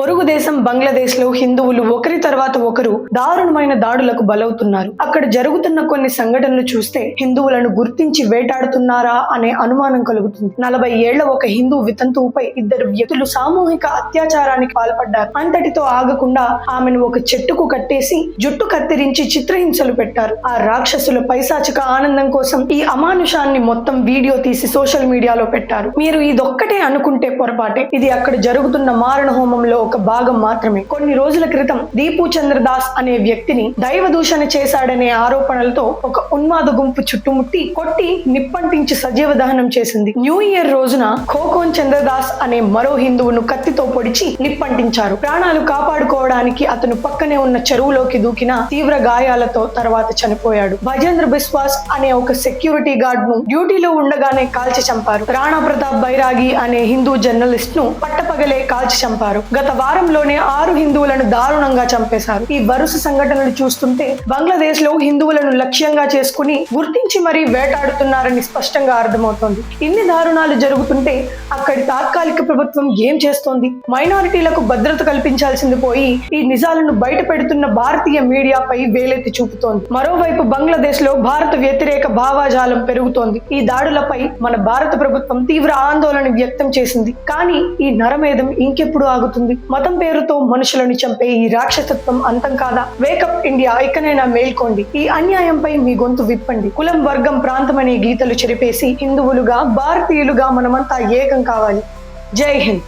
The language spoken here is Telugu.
పొరుగు దేశం బంగ్లాదేశ్ లో హిందువులు ఒకరి తర్వాత ఒకరు దారుణమైన దాడులకు బలవుతున్నారు. అక్కడ జరుగుతున్న కొన్ని సంఘటనలు చూస్తే హిందువులను గుర్తించి వేటాడుతున్నారా అనే అనుమానం కలుగుతుంది. 40 ఏళ్ల ఒక హిందూ వితంతువుపై 2 వ్యక్తులు సామూహిక అత్యాచారానికి పాల్పడ్డారు. అంతటితో ఆగకుండా ఆమెను ఒక చెట్టుకు కట్టేసి జుట్టు కత్తిరించి చిత్రహింసలు పెట్టారు. ఆ రాక్షసుల పైశాచిక ఆనందం కోసం ఈ అమానుషాన్ని మొత్తం వీడియో తీసి సోషల్ మీడియాలో పెట్టారు. మీరు ఇదొక్కటే అనుకుంటే పొరపాటే. ఇది అక్కడ జరుగుతున్న మారణ హోమంలో ఒక భాగం మాత్రమే. కొన్ని రోజుల క్రితం దీపు చంద్రదాస్ అనే వ్యక్తిని దైవ దూషణ చేశాడనే ఆరోపణలతో ఒక ఉన్మాద గుంపు చుట్టుముట్టి కొట్టి నిప్పంటించి సజీవ దహనం చేసింది. న్యూ ఇయర్ రోజున ఖోఖోన్ చంద్రదాస్ అనే మరో హిందువును కత్తితో పొడిచి నిప్పంటించారు. ప్రాణాలు కాపాడుకోవడానికి అతను పక్కనే ఉన్న చెరువులోకి దూకిన తీవ్ర గాయాలతో తర్వాత చనిపోయాడు. భజేంద్ర బిస్వాస్ అనే ఒక సెక్యూరిటీ గార్డ్ ను డ్యూటీలో ఉండగానే కాల్చి చంపారు. రాణా ప్రతాప్ బైరాగి అనే హిందూ జర్నలిస్ట్ ను పట్టపగలే కాల్చి చంపారు. గత వారంలోనే 6 హిందువులను దారుణంగా చంపేశారు. ఈ వరుస సంఘటనలు చూస్తుంటే బంగ్లాదేశ్ లో హిందువులను లక్ష్యంగా చేసుకుని గుర్తించి మరీ వేటాడుతున్నారని స్పష్టంగా అర్థమవుతోంది. ఇన్ని దారుణాలు జరుగుతుంటే అక్కడి తాత్కాలిక ప్రభుత్వం ఏం చేస్తోంది? మైనారిటీలకు భద్రత కల్పించాల్సింది పోయి ఈ నిజాలను బయట పెడుతున్న భారతీయ మీడియాపై వేలెత్తి చూపుతోంది. మరోవైపు బంగ్లాదేశ్ లో భారత వ్యతిరేక భావాజాలం పెరుగుతోంది. ఈ దాడులపై మన భారత ప్రభుత్వం తీవ్ర ఆందోళన వ్యక్తం చేసింది. కానీ ఈ నరమేధం ఇంకెప్పుడు ఆగుతుంది? మతం పేరుతో మనుషులను చంపే ఈ రాక్షసత్వం అంతం కాదా? వేకప్ ఇండియా, ఇకనైనా మేల్కోండి. ఈ అన్యాయంపై మీ గొంతు విప్పండి. కులం, వర్గం, ప్రాంతం అనే గీతలు చెరిపేసి హిందువులుగా, భారతీయులుగా మనమంతా ఏకం కావాలి. జై హింద్.